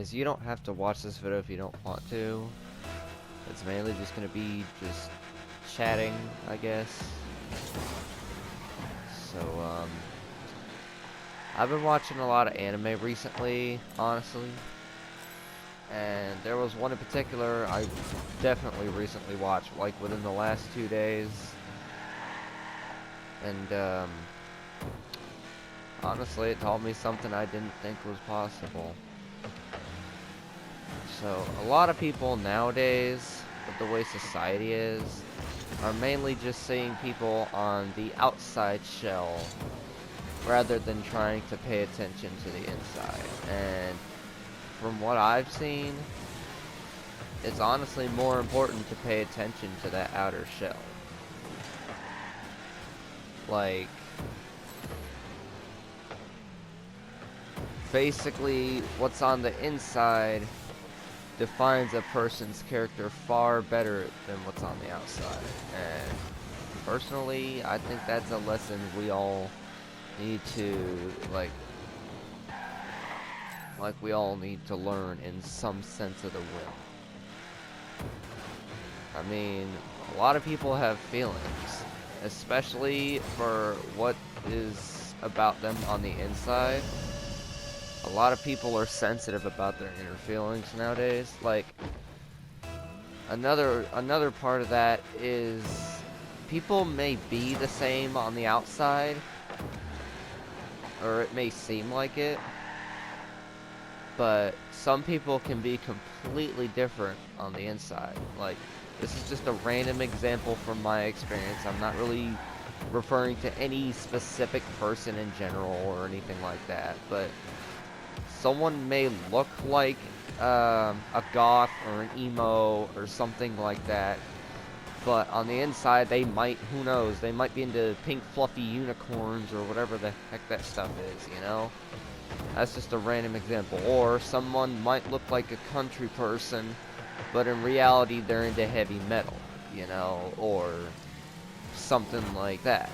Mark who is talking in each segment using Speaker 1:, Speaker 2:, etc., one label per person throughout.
Speaker 1: guys, you don't have to watch this video if you don't want to. It's mainly just gonna be just chatting, I guess. So, I've been watching a lot of anime recently, honestly. And there was one in particular I definitely recently watched, like within the last 2 days. And, honestly, it taught me something I didn't think was possible. So, a lot of people nowadays, with the way society is, are mainly just seeing people on the outside shell rather than trying to pay attention to the inside. And from what I've seen, it's honestly more important to pay attention to that outer shell. Like, basically, what's on the inside defines a person's character far better than what's on the outside. And personally, I think that's a lesson we all need to, like we all need to learn in some sense of the will. I mean, a lot of people have feelings, especially for what is about them on the inside. A lot of people are sensitive about their inner feelings nowadays. Like, another part of that is people may be the same on the outside, or it may seem like it, but some people can be completely different on the inside. Like, this is just a random example from my experience. I'm not really referring to any specific person in general or anything like that, but someone may look like a goth or an emo or something like that, but on the inside they might, who knows, they might be into pink fluffy unicorns or whatever the heck that stuff is, you know? That's just a random example. Or someone might look like a country person, but in reality they're into heavy metal, you know, or something like that.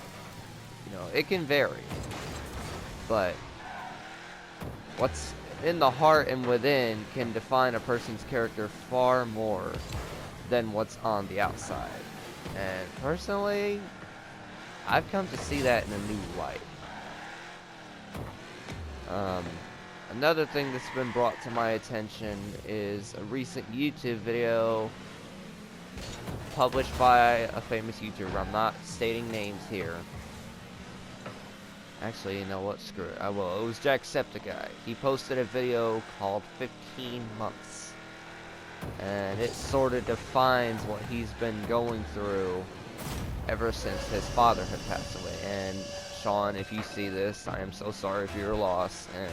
Speaker 1: You know, it can vary. But what's in the heart and within can define a person's character far more than what's on the outside. And personally, I've come to see that in a new light. Another thing that's been brought to my attention is a recent YouTube video published by a famous YouTuber. I'm not stating names here. Actually, you know what? Screw it. I will. It was Jacksepticeye. He posted a video called 15 Months. And it sort of defines what he's been going through ever since his father had passed away. And Sean, if you see this, I am so sorry for your loss, and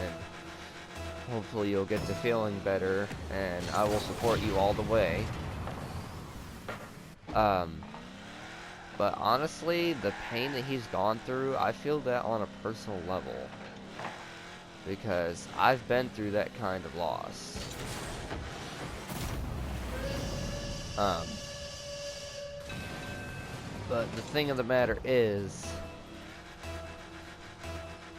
Speaker 1: hopefully you'll get to feeling better, and I will support you all the way. But honestly, the pain that he's gone through, I feel that on a personal level, because I've been through that kind of loss. But the thing of the matter is,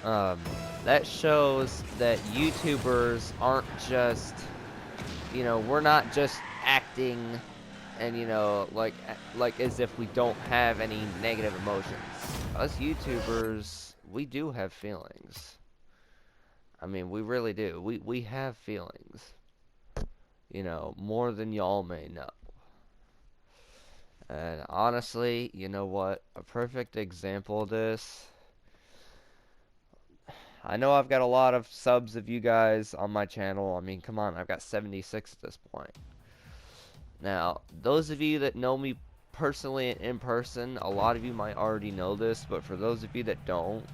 Speaker 1: that shows that YouTubers aren't just, you know, we're not just acting and, you know, like as if we don't have any negative emotions. Us YouTubers, we do have feelings. I mean, we really do. We have feelings. You know, more than y'all may know. And honestly, you know what? A perfect example of this, I know I've got a lot of subs of you guys on my channel. I mean, come on, I've got 76 at this point. Now, those of you that know me personally and in person, a lot of you might already know this, but for those of you that don't,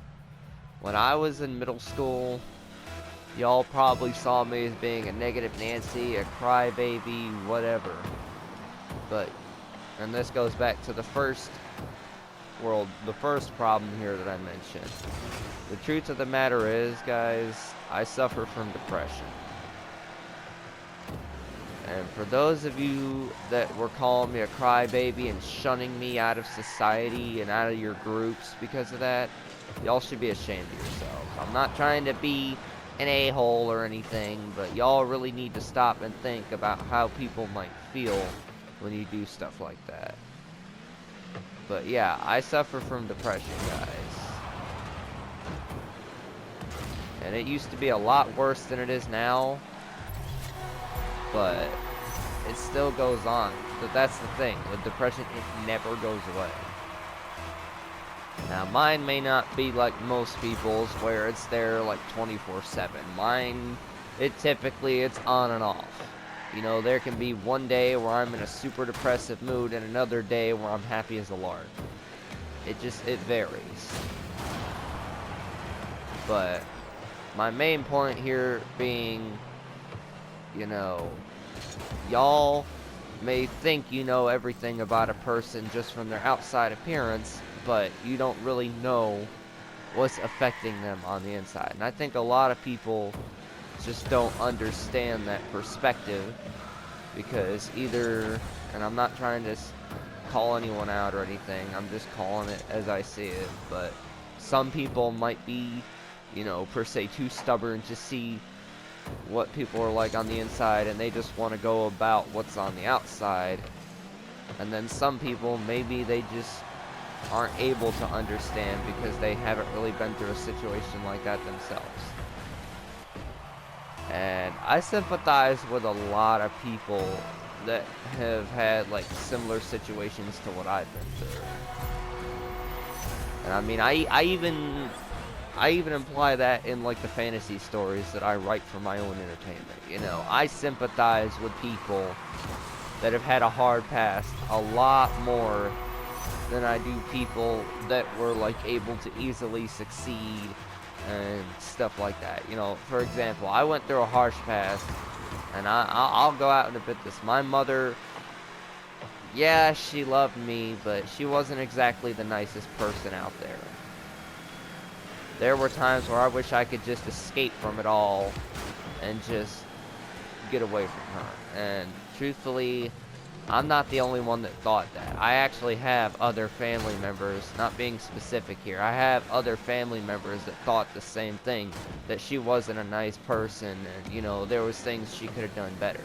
Speaker 1: when I was in middle school, y'all probably saw me as being a negative Nancy, a crybaby, whatever. But, and this goes back to the first problem here that I mentioned. The truth of the matter is, guys, I suffer from depression. And for those of you that were calling me a crybaby and shunning me out of society and out of your groups because of that, y'all should be ashamed of yourselves. I'm not trying to be an a-hole or anything, but y'all really need to stop and think about how people might feel when you do stuff like that. But yeah, I suffer from depression, guys. And it used to be a lot worse than it is now, but it still goes on. But that's the thing, with depression, it never goes away. Now, mine may not be like most people's, where it's there like 24/7. Mine, it's on and off. You know, there can be one day where I'm in a super depressive mood and another day where I'm happy as a lark. It varies. But my main point here being, you know, y'all may think you know everything about a person just from their outside appearance, but you don't really know what's affecting them on the inside. And I think a lot of people just don't understand that perspective, because either, and I'm not trying to call anyone out or anything, I'm just calling it as I see it, but some people might be, you know, per se too stubborn to see what people are like on the inside, and they just want to go about what's on the outside. And then some people, maybe they just aren't able to understand because they haven't really been through a situation like that themselves. And I sympathize with a lot of people that have had like similar situations to what I've been through. And I mean, I even imply that in like the fantasy stories that I write for my own entertainment. You know, I sympathize with people that have had a hard past a lot more than I do people that were like able to easily succeed and stuff like that. You know, for example, I went through a harsh past, and I'll go out and admit this. My mother, yeah, she loved me, but she wasn't exactly the nicest person out there. There were times where I wish I could just escape from it all and just get away from her. And truthfully, I'm not the only one that thought that. I actually have other family members, not being specific here, I have other family members that thought the same thing, that she wasn't a nice person, and, you know, there was things she could have done better.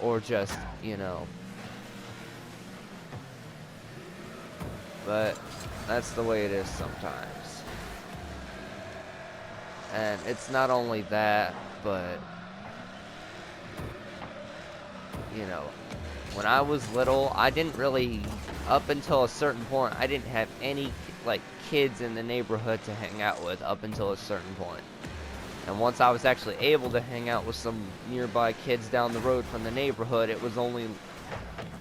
Speaker 1: Or just, you know. But that's the way it is sometimes. And it's not only that, but, you know, when I was little, I didn't really, up until a certain point, I didn't have any, like, kids in the neighborhood to hang out with up until a certain point. And once I was actually able to hang out with some nearby kids down the road from the neighborhood, it was only,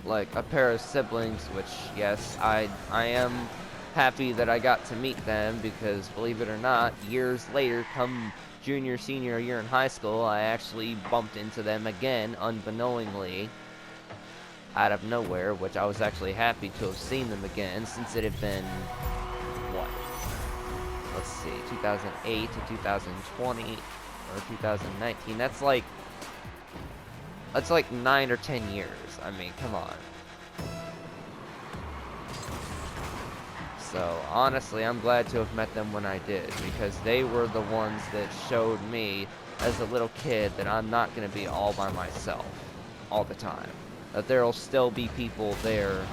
Speaker 1: like, a pair of siblings, which, yes, I am happy that I got to meet them, because, believe it or not, years later, come junior, senior year in high school, I actually bumped into them again, unbeknowingly, out of nowhere, which I was actually happy to have seen them again, since it had been, what, let's see, 2008 to 2020, or 2019, that's like 9 or 10 years, I mean, come on. So, honestly, I'm glad to have met them when I did, because they were the ones that showed me, as a little kid, that I'm not going to be all by myself, all the time. That there will still be people there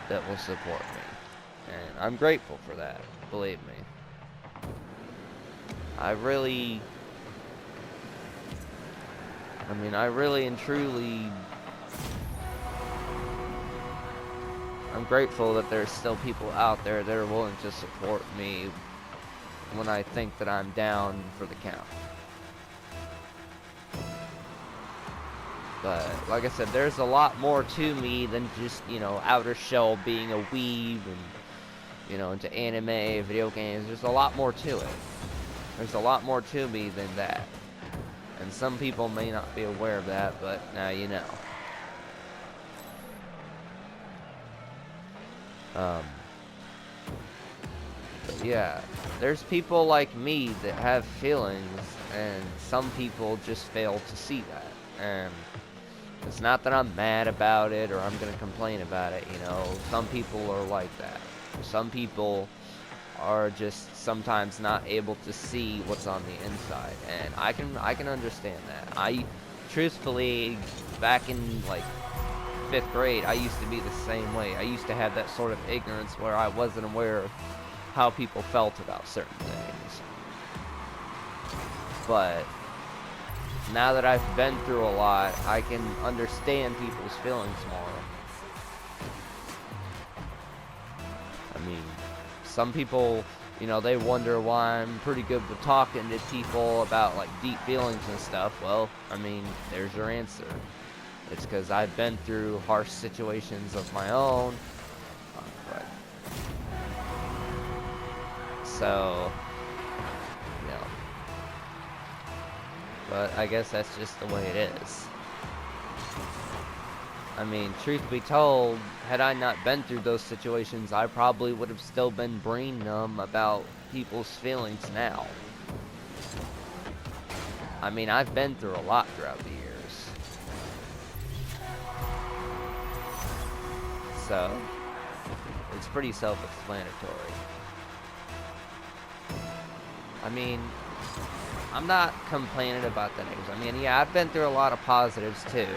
Speaker 1: that will support me. And I'm grateful for that, believe me. I really and truly, I'm grateful that there's still people out there that are willing to support me when I think that I'm down for the count. But, like I said, there's a lot more to me than just, you know, outer shell being a weeb and, you know, into anime, video games. There's a lot more to it. There's a lot more to me than that. And some people may not be aware of that, but now you know. But yeah, there's people like me that have feelings, and some people just fail to see that. And it's not that I'm mad about it or I'm gonna complain about it, you know. Some people are like that. Some people are just sometimes not able to see what's on the inside, and I can understand that. I truthfully, back in like 5th grade, I used to be the same way. I used to have that sort of ignorance where I wasn't aware of how people felt about certain things. But now that I've been through a lot, I can understand people's feelings more. I mean, some people, you know, they wonder why I'm pretty good with talking to people about like deep feelings and stuff. Well, I mean, there's your answer. It's because I've been through harsh situations of my own. But so, you know, but I guess that's just the way it is. I mean, truth be told, had I not been through those situations, I probably would have still been brain numb about people's feelings now. I mean, I've been through a lot throughout the years. So, it's pretty self-explanatory. I mean, I'm not complaining about the negatives. I mean, yeah, I've been through a lot of positives too.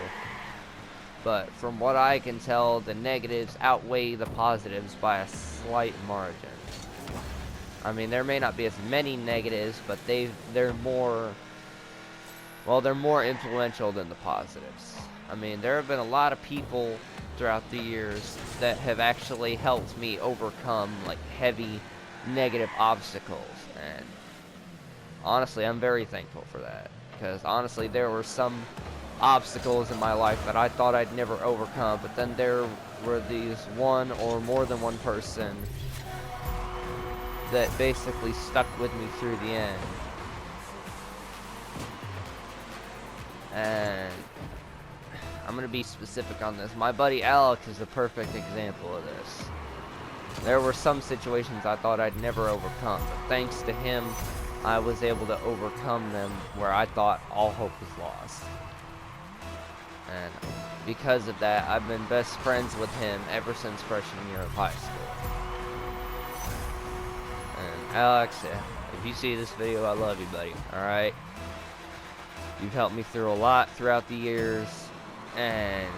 Speaker 1: But from what I can tell, the negatives outweigh the positives by a slight margin. I mean, there may not be as many negatives, but they're more, well, they're more influential than the positives. I mean, there have been a lot of people throughout the years that have actually helped me overcome like heavy negative obstacles, and honestly, I'm very thankful for that, because honestly, there were some obstacles in my life that I thought I'd never overcome, but then there were these one or more than one person that basically stuck with me through the end. And I'm gonna be specific on this. My buddy Alex is a perfect example of this. There were some situations I thought I'd never overcome, but thanks to him, I was able to overcome them where I thought all hope was lost. And because of that, I've been best friends with him ever since freshman year of high school. And Alex, if you see this video, I love you, buddy. Alright? You've helped me through a lot throughout the years, and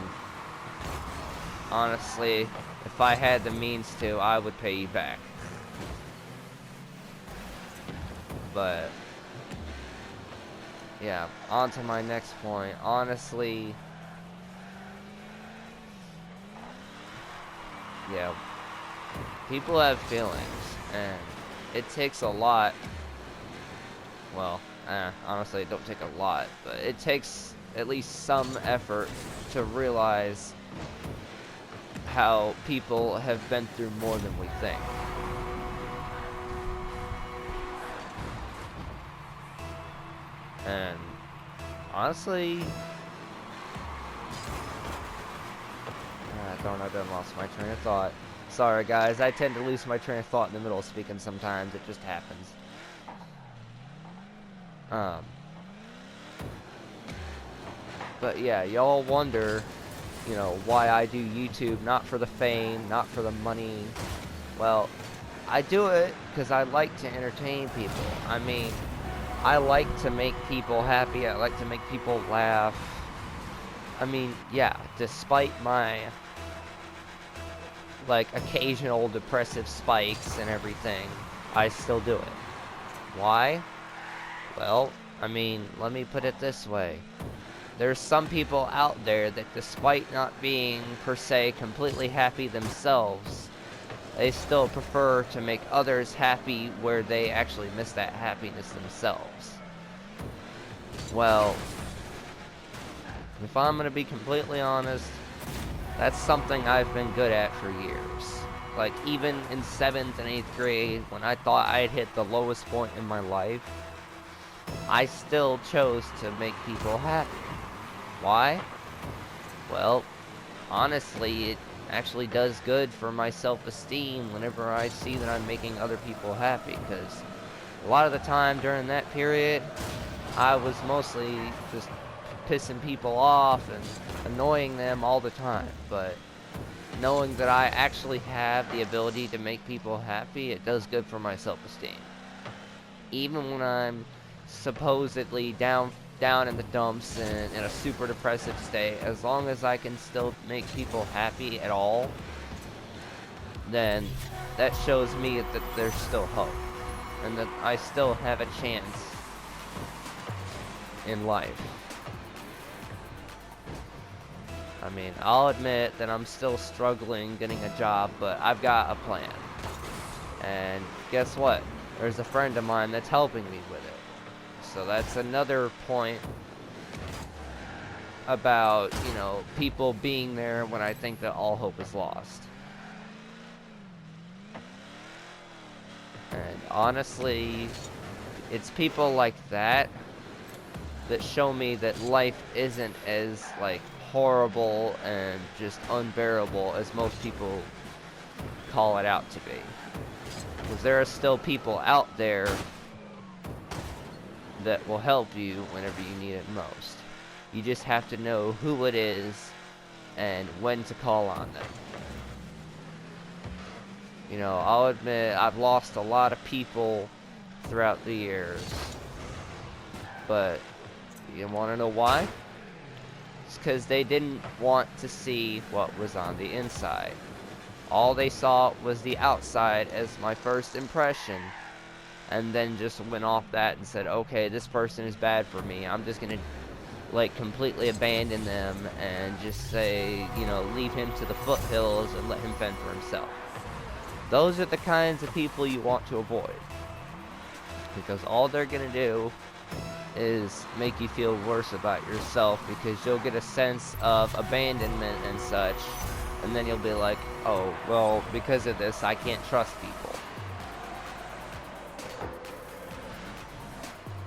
Speaker 1: honestly, if I had the means to, I would pay you back. But yeah, on to my next point. Honestly, yeah, people have feelings, and it takes a lot. Well, honestly, it don't take a lot, but it takes at least some effort to realize how people have been through more than we think. And honestly, I done lost my train of thought. Sorry guys, I tend to lose my train of thought in the middle of speaking sometimes. It just happens. But yeah, y'all wonder, you know, why I do YouTube. Not for the fame, not for the money. Well, I do it because I like to entertain people. I mean, I like to make people happy. I like to make people laugh. I mean, yeah, despite my like occasional depressive spikes and everything, I still do it. Why? Well, I mean, let me put it this way. There's some people out there that, despite not being per se completely happy themselves, they still prefer to make others happy where they actually miss that happiness themselves. Well, if I'm gonna be completely honest, that's something I've been good at for years. Like, even in 7th and 8th grade, when I thought I had hit the lowest point in my life, I still chose to make people happy. Why? Well, honestly, it actually does good for my self-esteem whenever I see that I'm making other people happy, because a lot of the time during that period, I was mostly just pissing people off and annoying them all the time. But knowing that I actually have the ability to make people happy, it does good for my self-esteem. Even when I'm supposedly down in the dumps and in a super depressive state, as long as I can still make people happy at all, then that shows me that there's still hope and that I still have a chance in life. I mean, I'll admit that I'm still struggling getting a job, but I've got a plan. And guess what? There's a friend of mine that's helping me with it. So that's another point about, you know, people being there when I think that all hope is lost. And honestly, it's people like that that show me that life isn't as, like, horrible and just unbearable as most people call it out to be. Because there are still people out there that will help you whenever you need it most. You just have to know who it is and when to call on them. You know, I'll admit I've lost a lot of people throughout the years. But you want to know why? It's because they didn't want to see what was on the inside. All they saw was the outside as my first impression, and then just went off that and said, okay, this person is bad for me. I'm just gonna, like, completely abandon them and just say, you know, leave him to the foothills and let him fend for himself. Those are the kinds of people you want to avoid. Because all they're gonna do is make you feel worse about yourself, because you'll get a sense of abandonment and such, and then you'll be like, oh, well, because of this, I can't trust people.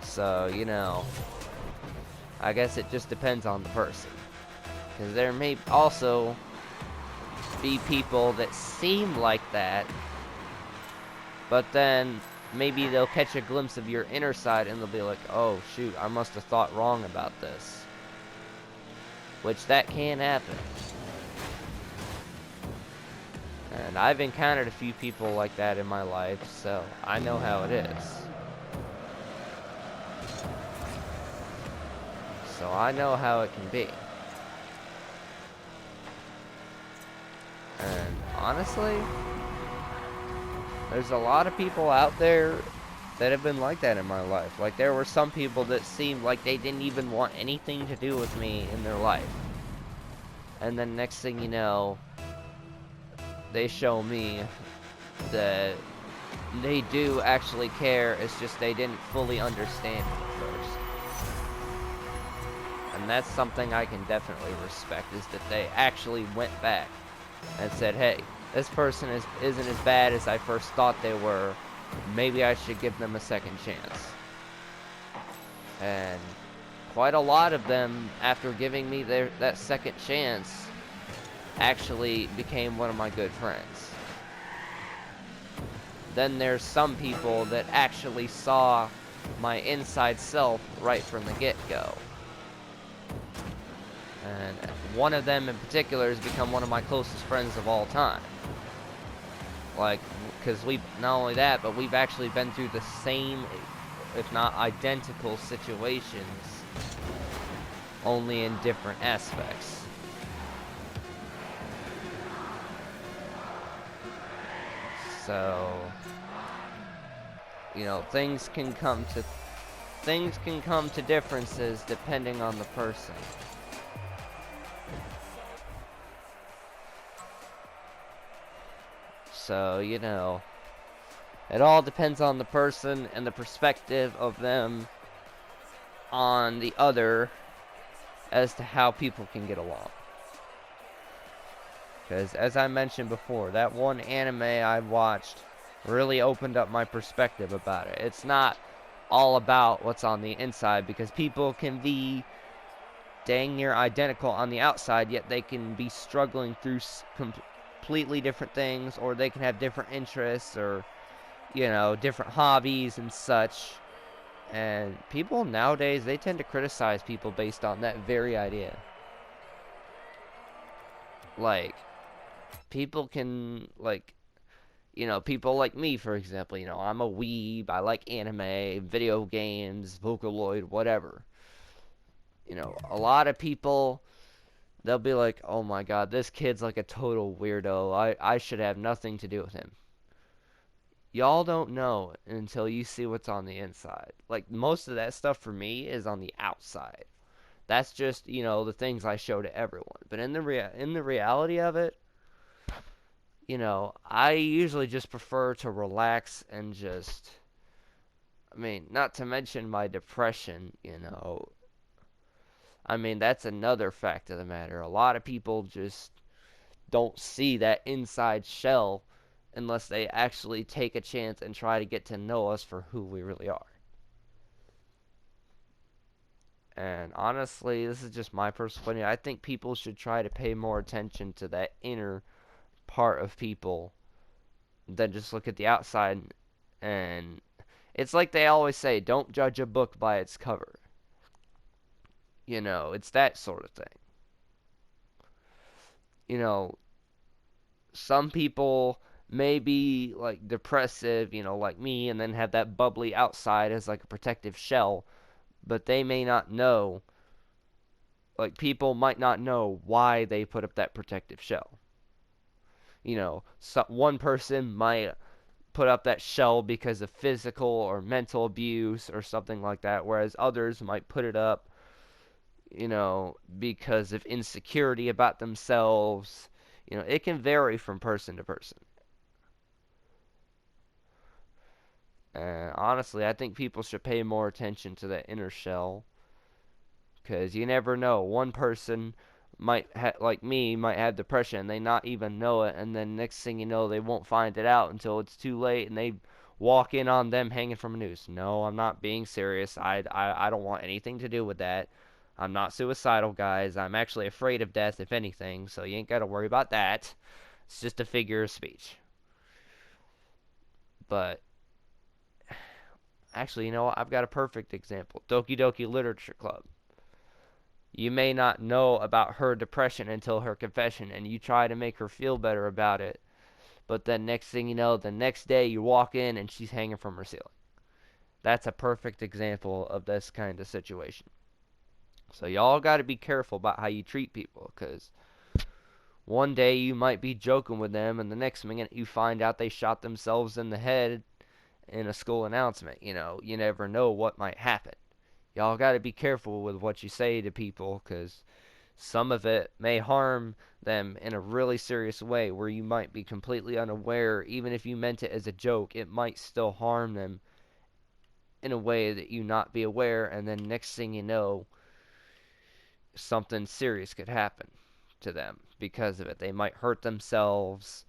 Speaker 1: So, you know, I guess it just depends on the person. Because there may also be people that seem like that, but then maybe they'll catch a glimpse of your inner side and they'll be like, oh, shoot, I must have thought wrong about this. Which, that can happen. And I've encountered a few people like that in my life, so I know how it is. So I know how it can be. And honestly, there's a lot of people out there that have been like that in my life. Like, there were some people that seemed like they didn't even want anything to do with me in their life. And then next thing you know, they show me that they do actually care. It's just they didn't fully understand me at first. And that's something I can definitely respect, is that they actually went back and said, hey, this person isn't as bad as I first thought they were. Maybe I should give them a second chance. And quite a lot of them, after giving me that second chance, actually became one of my good friends. Then there's some people that actually saw my inside self right from the get-go. And one of them in particular has become one of my closest friends of all time. Like, because we, not only that, but we've actually been through the same, if not identical situations, only in different aspects. So, you know, things can come to differences depending on the person. So, you know, it all depends on the person and the perspective of them on the other as to how people can get along. Because, as I mentioned before, that one anime I watched really opened up my perspective about it. It's not all about what's on the inside, because people can be dang near identical on the outside, yet they can be struggling through completely different things, or they can have different interests, or, you know, different hobbies and such. And people nowadays, they tend to criticize people based on that very idea. Like, people can, like, people like me, for example, I'm a weeb, I like anime, video games, Vocaloid, whatever. A lot of people, they'll be like, oh my god, this kid's like a total weirdo. I should have nothing to do with him. Y'all don't know until you see what's on the inside. Like, most of that stuff for me is on the outside. That's just, the things I show to everyone. But in the reality of it, I usually just prefer to relax and just, I mean, not to mention my depression. I mean, that's another fact of the matter. A lot of people just don't see that inside shell unless they actually take a chance and try to get to know us for who we really are. And honestly, this is just my personal opinion. I think people should try to pay more attention to that inner part of people than just look at the outside. And it's like they always say, don't judge a book by its cover. It's that sort of thing. You know, some people may be like depressive, like me, and then have that bubbly outside as like a protective shell, but they may not know, like, people might not know why they put up that protective shell. One person might put up that shell because of physical or mental abuse or something like that, whereas others might put it up, because of insecurity about themselves. It can vary from person to person. And honestly, I think people should pay more attention to that inner shell, because you never know. One person like me, might have depression and they not even know it, and then next thing you know, they won't find it out until it's too late, and they walk in on them hanging from a noose. No, I'm not being serious. I don't want anything to do with that. I'm not suicidal, guys. I'm actually afraid of death, if anything, so you ain't got to worry about that. It's just a figure of speech. But actually, you know what? I've got a perfect example. Doki Doki Literature Club. You may not know about her depression until her confession, and you try to make her feel better about it. But then next thing you know, the next day you walk in and she's hanging from her ceiling. That's a perfect example of this kind of situation. So y'all got to be careful about how you treat people, because one day you might be joking with them, and the next minute you find out they shot themselves in the head in a school announcement. You never know what might happen. Y'all got to be careful with what you say to people, because some of it may harm them in a really serious way where you might be completely unaware. Even if you meant it as a joke, it might still harm them in a way that you not be aware, and then next thing you know, something serious could happen to them because of it. They might hurt themselves,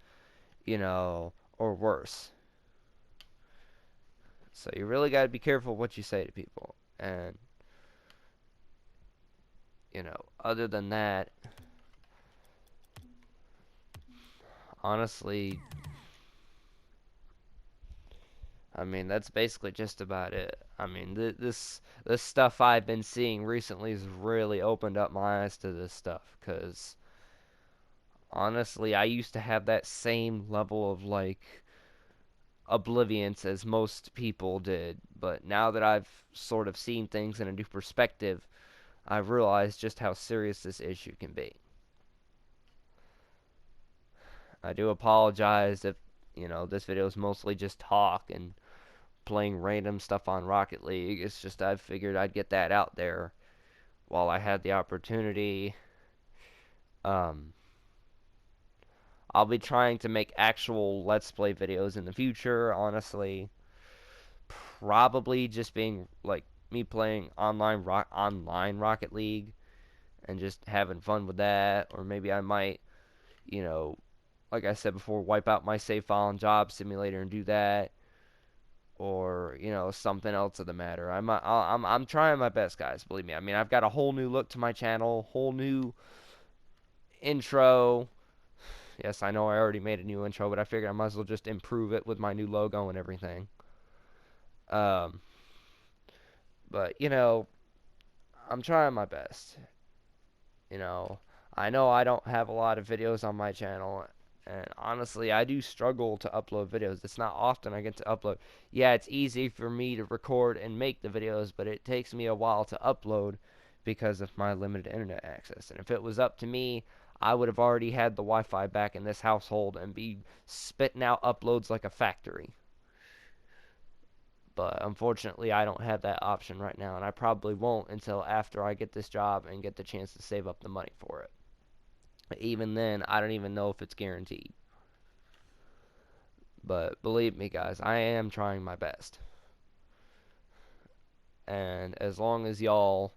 Speaker 1: or worse. So you really got to be careful what you say to people. And other than that, honestly, I mean, that's basically just about it. I mean, this stuff I've been seeing recently has really opened up my eyes to this stuff, because honestly, I used to have that same level of, like, oblivience as most people did, but now that I've sort of seen things in a new perspective, I've realized just how serious this issue can be. I do apologize if, this video is mostly just talk and playing random stuff on Rocket League. It's just I figured I'd get that out there while I had the opportunity. Um, I'll be trying to make actual Let's Play videos in the future, honestly. Probably just being like me playing online Rocket League and just having fun with that, or maybe I might, you know, like I said before, wipe out my save file in Job Simulator and do that, or something else of the matter. I'm trying my best, guys. Believe me. I mean, I've got a whole new look to my channel, whole new intro. Yes, I know I already made a new intro, but I figured I might as well just improve it with my new logo and everything. Um, but I'm trying my best. You know, I know I don't have a lot of videos on my channel, And honestly, I do struggle to upload videos. It's not often I get to upload. Yeah, it's easy for me to record and make the videos, but it takes me a while to upload because of my limited internet access. And if it was up to me, I would have already had the Wi-Fi back in this household and be spitting out uploads like a factory. But unfortunately, I don't have that option right now, and I probably won't until after I get this job and get the chance to save up the money for it. Even then, I don't even know if it's guaranteed. But believe me, guys, I am trying my best. And as long as y'all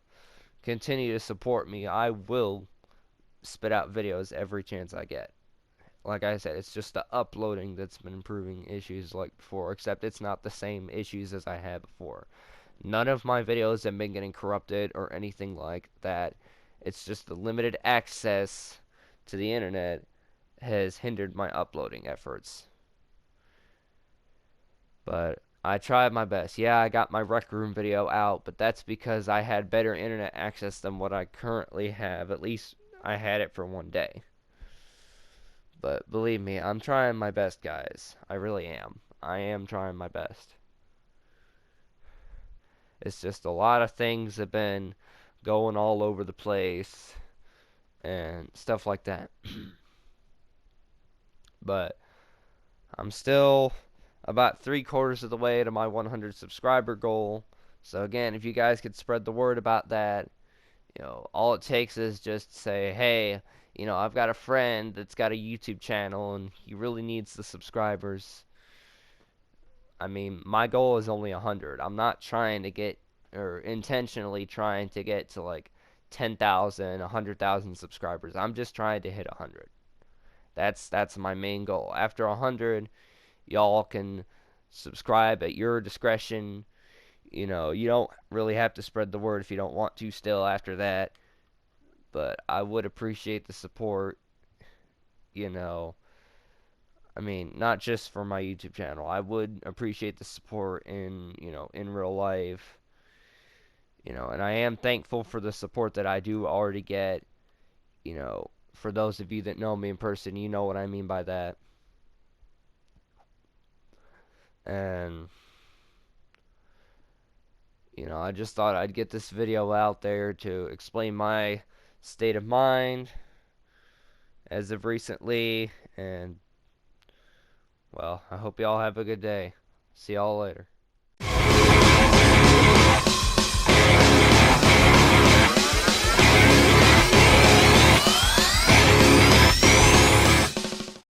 Speaker 1: continue to support me, I will spit out videos every chance I get. Like I said, it's just the uploading that's been improving issues like before, except it's not the same issues as I had before. None of my videos have been getting corrupted or anything like that. It's just the limited access to the internet has hindered my uploading efforts. But I tried my best. Yeah, I got my Rec Room video out, but that's because I had better internet access than what I currently have. At least I had it for one day. But believe me, I'm trying my best, guys. I really am. I am trying my best. It's just a lot of things have been going all over the place and stuff like that. But I'm still about 3/4 of the way to my 100 subscriber goal. So again, if you guys could spread the word about that, all it takes is just say, hey, I've got a friend that's got a YouTube channel and he really needs the subscribers. I mean, my goal is only 100. I'm not trying to get, or intentionally trying to get to like 10,000, 100,000 subscribers. I'm just trying to hit 100. That's my main goal. After 100, y'all can subscribe at your discretion. You don't really have to spread the word if you don't want to still after that. But I would appreciate the support, you know. I mean, not just for my YouTube channel. I would appreciate the support in real life. And I am thankful for the support that I do already get. For those of you that know me in person, you know what I mean by that. And I just thought I'd get this video out there to explain my state of mind as of recently. And, well, I hope y'all have a good day. See y'all later.